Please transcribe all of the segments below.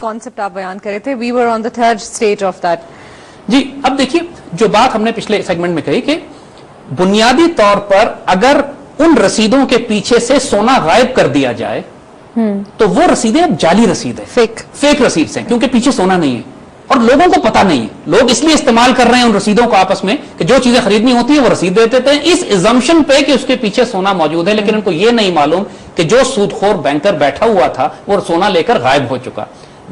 Concept آپ بیان کرے تھے, we were on the third stage of that. جی اب دیکھیے جو بات ہم نے پچھلے سیگمنٹ میں کہی کہ بنیادی طور پر اگر ان رسیدوں کے پیچھے سے سونا غائب کر دیا جائے تو وہ رسیدیں اب جعلی رسید ہے, فیک رسید سے, کیونکہ پیچھے سونا نہیں ہے اور لوگوں کو پتا نہیں ہے. لوگ اس لیے استعمال کر رہے ہیں ان رسیدوں کو آپس میں کہ جو چیزیں خریدنی ہوتی ہیں وہ رسید دیتے تھے اس ایزمپشن پہ کہ اس کے پیچھے سونا موجود ہے, لیکن ان کو یہ نہیں معلوم کہ جو سود خور بینکر بیٹھا ہوا تھا وہ سونا لے کر غائب ہو چکا.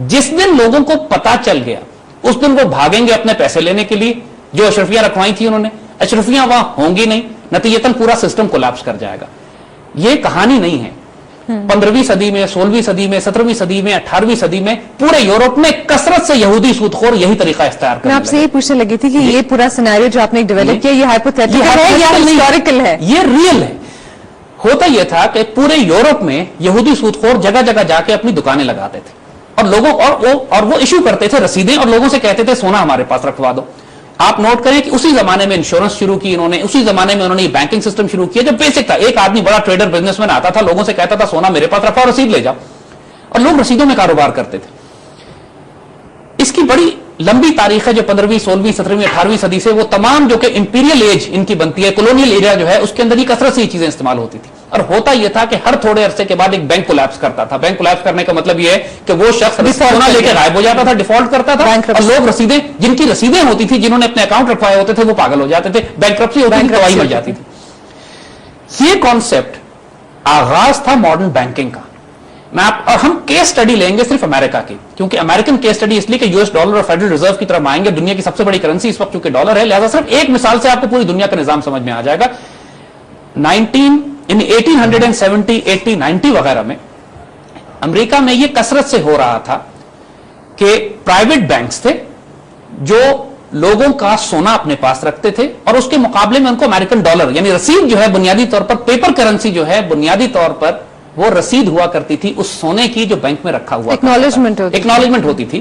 جس دن لوگوں کو پتا چل گیا اس دن وہ بھاگیں گے اپنے پیسے لینے کے لیے. جو اشرفیاں رکھوائی تھی انہوں نے, اشرفیاں وہاں ہوں گی نہیں, نتیجتاً پورا سسٹم کولیپس کر جائے گا. یہ کہانی نہیں ہے 15ویں صدی میں, 16ویں صدی میں, 17ویں صدی میں, 18ویں صدی میں پورے یورپ میں کثرت سے یہودی سود خور یہی طریقہ اختیار کرنے لگے. میں آپ سے یہ پوچھنے لگی تھی کہ یہ پورا سینیریو جو آپ نے ڈیولپ کیا یہ ہائپوتھیٹیکل ہے یا ہسٹوریکل ہے؟ یہ ریئل ہے. ہوتا یہ تھا کہ پورے یورپ میں یہودی سود خور جگہ جگہ جا کے اپنی دکانیں لگاتے تھے اور لوگوں اور وہ ایشو کرتے تھے رسیدیں اور لوگوں سے کہتے تھے سونا ہمارے پاس رکھوا دو. آپ نوٹ کریں کہ اسی زمانے میں انشورنس شروع کی انہوں نے, اسی زمانے میں انہوں نے بینکنگ سسٹم شروع کیا جو بیسک تھا. ایک آدمی بڑا ٹریڈر بزنس مین آتا تھا, لوگوں سے کہتا تھا سونا میرے پاس رکھا رسید لے جاؤ, اور لوگ رسیدوں میں کاروبار کرتے تھے. اس کی بڑی لمبی تاریخ ہے جو 15ویں, 16ویں, 17ویں, 18ویں صدی سے وہ تمام جو کہ امپیریل ایج ان کی بنتی ہے, کولونیل ایریا جو ہے اس کے اندر یہ کثرت سے یہ چیزیں استعمال ہوتی تھی. اور ہوتا یہ تھا کہ ہر تھوڑے عرصے کے بعد ایک بینک کولیپس کرتا تھا. بینک کولیپس کرنے کا مطلب یہ ہے کہ وہ شخص سونا لے کے غائب ہو جاتا تھا, ڈیفالٹ کرتا تھا, اور لوگ رسیدیں جن کی رسیدیں ہوتی تھی, جنہوں نے اپنے اکاؤنٹ رکھوائے ہوتے تھے, وہ پاگل ہو جاتے تھے, بینکرپسی ہوتی تھی, تباہی مچ جاتی تھی. یہ کانسیپٹ آغاز تھا ماڈرن بینکنگ کا. اور ہم کیس سٹڈی لیں گے صرف امریکہ کی, کیونکہ امریکن کیس سٹڈی اس لیے کہ US ڈالر اور فیڈرل ریزرو کی طرف آئیں گے. دنیا کی سب سے بڑی کرنسی اس وقت چونکہ ڈالر ہے, لہذا صرف ایک مثال سے آپ کو پوری دنیا کا نظام سمجھ میں آ جائے گا. 1870, 80, 90 وغیرہ میں امریکہ میں یہ کثرت سے ہو رہا تھا کہ پرائیویٹ بینکس تھے جو لوگوں کا سونا اپنے پاس رکھتے تھے اور اس کے مقابلے میں ان کو امریکن ڈالر یعنی رسید جو ہے بنیادی طور پر پیپر کرنسی جو ہے بنیادی طور پر وہ رسید ہوا کرتی تھی اس سونے کی جو بینک میں رکھا ہوا, ایکنالجمنٹ ہوتی تھی.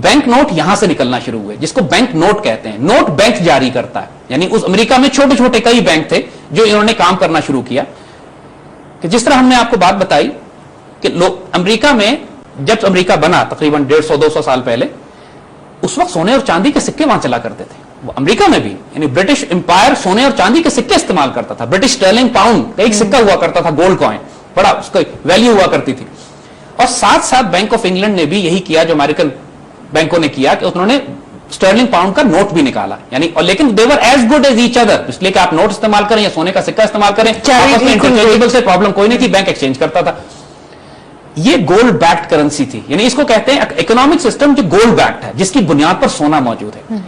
بینک نوٹ یہاں سے نکلنا شروع ہوئے جس کو بینک نوٹ کہتے ہیں. نوٹ بینک جاری کرتا ہے, یعنی اس امریکہ میں چھوٹے چھوٹے کئی بینک تھے جو انہوں نے کام کرنا شروع کیا. کہ جس طرح ہم نے آپ کو بات بتائی کہ امریکہ میں جب امریکہ بنا تقریباً 150-200 سال پہلے, اس وقت سونے اور چاندی کے سکے وہاں چلا کرتے تھے. وہ امریکہ میں بھی یعنی برٹش امپائر سونے اور چاندی کے سکے استعمال کرتا تھا. برٹش اسٹرلنگ پاؤنڈ ایک سکہ ہوا کرتا تھا, گولڈ کوائن, بڑا اس کا ویلیو ہوا کرتی تھی. اور ساتھ ساتھ بینک آف انگلینڈ نے بھی یہی کیا جو امریکن بینکوں نے کیا کہ انہوں نے اسٹرلنگ پاؤنڈ کا نوٹ بھی نکالا, یعنی اور لیکن they were as good as each other. اس لیے کہ آپ نوٹ استعمال کریں یا سونے کا سکہ استعمال کریں, آپس میں انٹرچینجبل سے پرابلم کوئی نہیں تھی, بینک ایکسچینج کرتا تھا. یہ گولڈ بیکڈ کرنسی تھی, یعنی اس کو کہتے ہیں اکنامک سسٹم جو گولڈ بیکڈ ہے جس کی بنیاد پر سونا موجود ہے.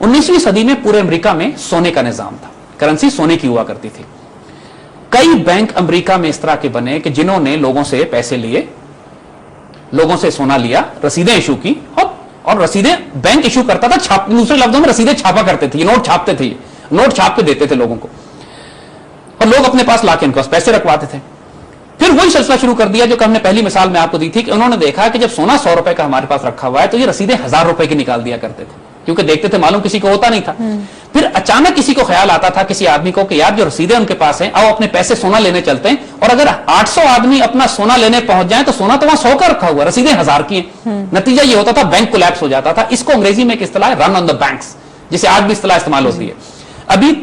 19ویں صدی میں پورے امریکہ میں سونے کا نظام تھا, کرنسی سونے کی ہوا کرتی تھی. کئی بینک امریکہ میں اس طرح کے بنے کہ جنہوں نے لوگوں سے پیسے لیے, لوگوں سے سونا لیا, رسیدیں ایشو کی, اور رسیدیں بینک ایشو کرتا تھا, دوسرے لفظوں میں رسیدیں چھاپا کرتے تھے, یہ نوٹ چھاپتے تھے, نوٹ چھاپ کے دیتے تھے لوگوں کو, اور لوگ اپنے پاس لا کے ان کو پیسے رکھواتے تھے. پھر وہی سلسلہ شروع کر دیا جو کہ ہم نے پہلی مثال میں آپ کو دی تھی کہ انہوں نے دیکھا کہ جب سونا 100 روپے کا ہمارے پاس رکھا ہوا ہے تو یہ رسیدیں 1000 روپے کی نکال دیا کرتے تھے, کیونکہ دیکھتے تھے معلوم کسی کو ہوتا نہیں تھا. پھر اچانک کسی کو خیال آتا تھا کسی آدمی کو کہ یار جو رسیدیں ان کے پاس ہیں آؤ اپنے پیسے سونا لینے چلتے ہیں, اور اگر 800 آدمی اپنا سونا لینے پہنچ جائیں تو سونا تو وہاں 100 کا رکھا ہوا, رسیدیں 1000 کی ہیں. نتیجہ یہ ہوتا تھا بینک کولیپس ہو جاتا تھا. اس کو انگریزی میں ایک اصطلاح ہے رن آن دا بینکس, جسے آج بھی اصطلاح استعمال ہوتی ہے. ابھی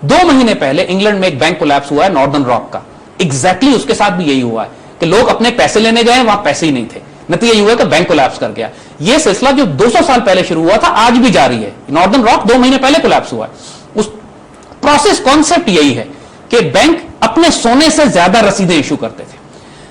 2 مہینے پہلے انگلینڈ میں ایک بینک کولیپس ہوا ہے ناردرن راک کا, ایگزیکٹلی اس کے ساتھ بھی یہی ہوا ہے کہ لوگ اپنے پیسے لینے گئے وہاں پیسے ہی نہیں تھے, نتیجہ یہ ہوا کہ بینک کولیپس کر گیا. یہ سلسلہ جو 200 سال پہلے شروع ہوا تھا آج بھی جاری ہے. ناردرن راک 2 مہینے پہلے کولیپس ہوا ہے. اس پروسیس کانسیپٹ یہی ہے کہ بینک اپنے سونے سے زیادہ رسیدیں ایشو کرتے تھے.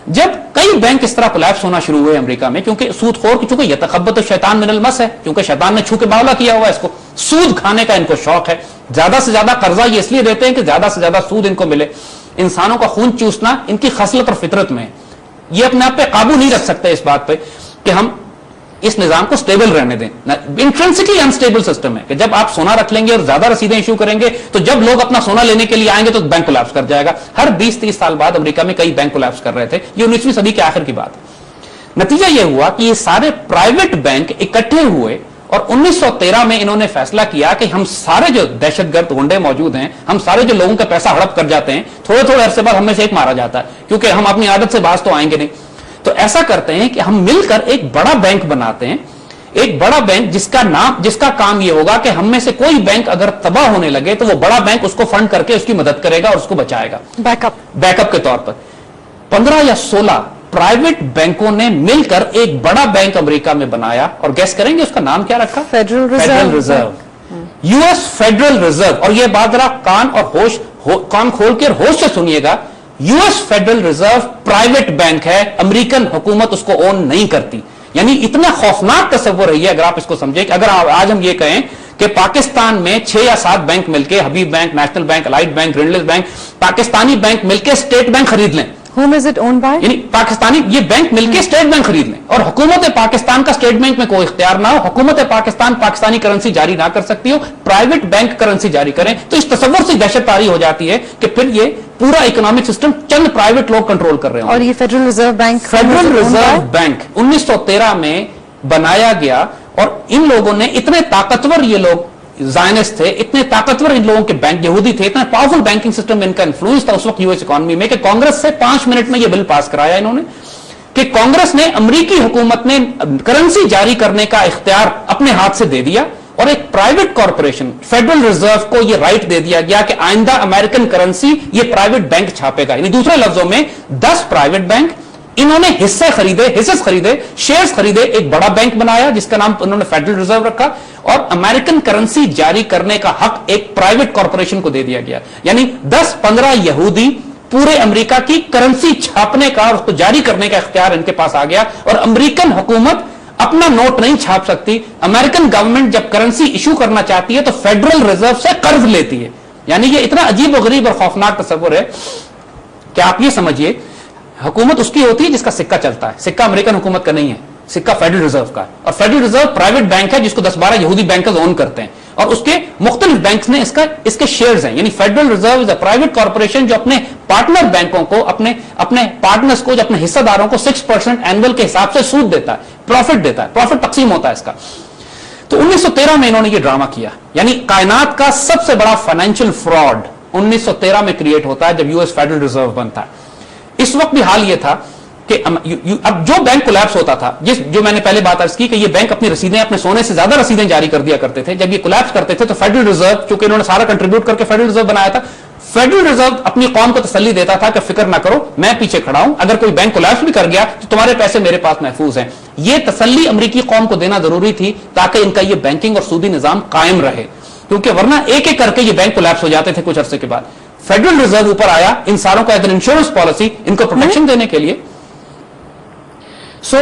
جب کئی بینک اس طرح کولیپس ہونا شروع ہوئے امریکہ میں, کیونکہ سود خور کی چونکہ یتخبط الشیطان من المس ہے, کیونکہ شیطان نے چھو کے باولا کیا ہوا ہے اس کو, سود کھانے کا ان کو شوق ہے. زیادہ سے زیادہ قرضہ یہ اس لیے دیتے ہیں کہ زیادہ سے زیادہ سود ان کو ملے. انسانوں کا خون چوسنا ان کی خصلت اور فطرت میں ہے. یہ اپنے آپ پہ قابو نہیں رکھ سکتے اس بات پہ کہ ہم اس نظام کو سٹیبل رہنے دیں. انٹرنسکلی انسٹیبل سسٹم ہے کہ جب آپ سونا رکھ لیں گے اور زیادہ رسیدیں ایشو کریں گے تو جب لوگ اپنا سونا لینے کے لیے آئیں گے تو بینک کولیپس کر جائے گا. ہر 20-30 سال بعد امریکہ میں کئی بینک کولیپس کر رہے تھے. یہ 19ویں صدی کے آخر کی بات ہے. نتیجہ یہ ہوا کہ یہ سارے پرائیویٹ بینک اکٹھے ہوئے اور 1913 میں انہوں نے فیصلہ کیا کہ ہم سارے جو دہشت گرد گنڈے موجود ہیں, ہم سارے جو لوگوں کا پیسہ ہڑپ کر جاتے ہیں, تھوڑے تھوڑے عرصے بعد ہم میں سے ایک مارا جاتا ہے, کیونکہ ہم اپنی عادت سے باز تو آئیں گے نہیں. تو ایسا کرتے ہیں کہ ہم مل کر ایک بڑا بینک بناتے ہیں, ایک بڑا بینک جس کا کام یہ ہوگا کہ ہم میں سے کوئی بینک اگر تباہ ہونے لگے تو وہ بڑا بینک اس کو فنڈ کر کے اس کی مدد کرے گا اور اس کو بچائے گا بیک اپ کے طور پر. 15 یا 16 پرائیویٹ بینکوں نے مل کر ایک بڑا بینک امریکہ میں بنایا, اور گیس کریں گے اس کا نام کیا رکھا؟ Federal reserve, you S federal reserve. اور یہ بات ذرا کان کھول کے ہوش سے سنیے گا, U S federal reserve private bank ہے, امریکن حکومت اس کو اون نہیں کرتی. یعنی اتنا خوفناک تصور ہے اگر آپ اس کو سمجھیں کہ اگر آج ہم یہ کہیں کہ پاکستان میں 6 یا 7 بینک مل کے, Habib bank, national bank, allied bank, Grindlays bank, Pakistani bank مل کے اسٹیٹ بینک خرید لیں, Whom is it owned by? یعنی پاکستانی یہ بینک مل کے اسٹیٹ بینک خرید لیں, اور حکومت پاکستان کا اسٹیٹ بینک میں کوئی اختیار نہ ہو, حکومت پاکستان پاکستانی کرنسی جاری نہ کر سکتی ہو, پرائیویٹ بینک کرنسی جاری کریں, تو اس تصور سے دہشت طاری ہو جاتی ہے کہ پھر یہ پورا اکنامک سسٹم چند پرائیویٹ لوگ کنٹرول کر رہے ہیں. اور یہ federal reserve bank, federal reserve bank 1913 میں بنایا گیا, اور ان لوگوں نے اتنے طاقتور, یہ لوگ زائنسٹ تھے, اتنے طاقتور ان لوگوں کے بینک یہودی تھے, اتنا پاورفل بینکنگ سسٹم ان کا انفلوئنس تھا اس وقت یو ایس اکانومی میں, کہ کانگریس سے 5 منٹ میں یہ بل پاس کرایا انہوں نے کہ کانگریس نے امریکی حکومت نے کرنسی جاری کرنے کا اختیار اپنے ہاتھ سے دے دیا, اور ایک پرائیویٹ کارپوریشن فیڈرل ریزرو کو یہ رائٹ دے دیا گیا کہ آئندہ امریکن کرنسی یہ پرائیویٹ بینک چھاپے گا. یعنی دوسرے لفظوں میں 10 پرائیویٹ بینک, انہوں نے حصص خریدے, شیئرز خریدے, ایک بڑا بینک بنایا جس کا نام انہوں نے فیڈرل ریزرو رکھا, اور امریکن کرنسی جاری کرنے کا حق ایک پرائیویٹ کارپوریشن کو دے دیا گیا. یعنی 10-15 یہودی پورے امریکہ کی کرنسی چھاپنے کا اور اس کو جاری کرنے کا اختیار ان کے پاس آ گیا, اور امریکن حکومت اپنا نوٹ نہیں چھاپ سکتی. امریکن گورنمنٹ جب کرنسی ایشو کرنا چاہتی ہے تو فیڈرل ریزرو سے قرض لیتی ہے. یعنی یہ اتنا عجیب و غریب اور خوفناک تصور ہے کہ آپ یہ سمجھیے, حکومت اس کی ہوتی ہے جس کا سکہ چلتا ہے, سکہ امریکن حکومت کا نہیں ہے, سکہ فیڈرل ریزرو کا ہے, اور فیڈرل ریزرو پرائیویٹ بینک ہے جس کو 10-12 یہودی بینکرز اون کرتے ہیں, اور اس کے مختلف بینکس نے اس کے شیئرز ہیں. یعنی federal reserve is a private corporation جو اپنے پارٹنر بینکوں کو, اپنے پارٹنرز کو, جو اپنے حصہ داروں کو 6% اینول کے حساب سے سود دیتا ہے, پروفٹ دیتا ہے, پروفٹ تقسیم ہوتا ہے اس کا. تو 1913 میں انہوں نے یہ ڈرامہ کیا. یعنی کائنات کا سب سے بڑا فائنینشیل فراڈ 1913 میں کریٹ ہوتا ہے جب یو ایس فیڈرل ریزرو بنتا ہے. اس وقت بھی حال یہ تھا کہ اب جو بینک کولیپس ہوتا تھا, جو میں نے پہلے بات عرض کی کہ یہ بینک اپنی رسیدیں, اپنے سونے سے زیادہ رسیدیں جاری کر دیا کرتے تھے, جب یہ کولیپس کرتے تھے تو فیڈرل ریزرو, چونکہ انہوں نے سارا کنٹریبیوٹ کر کے فیڈرل ریزرو بنایا تھا, فیڈرل ریزرو اپنی قوم کو تسلی دیتا تھا کہ فکر نہ کرو, میں پیچھے کھڑا ہوں, اگر کوئی بینک کولیپس بھی کر گیا تو تمہارے پیسے میرے پاس محفوظ ہیں. یہ تسلی امریکی قوم کو دینا ضروری تھی تاکہ ان کا یہ بینکنگ اور سودی نظام قائم رہے, کیونکہ ورنہ ایک ایک کر کے یہ بینک کولیپس ہو جاتے تھے کچھ عرصے کے بعد. فیڈرل ریزرو اوپر آیا ان ساروں کا ایک انشورنس پالیسی, ان کو پروٹیکشن دینے کے لیے. So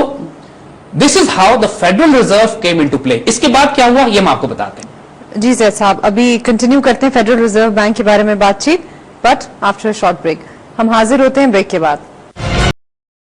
this is how the Federal Reserve came into play. اس کے بعد کیا ہوا یہ ہم آپ کو بتاتے ہیں. جی زید صاحب, ابھی کنٹینیو کرتے ہیں فیڈرل ریزرو بینک کے بارے میں بات چیت, بٹ آفٹر شارٹ بریک. ہم حاضر ہوتے ہیں بریک کے بعد.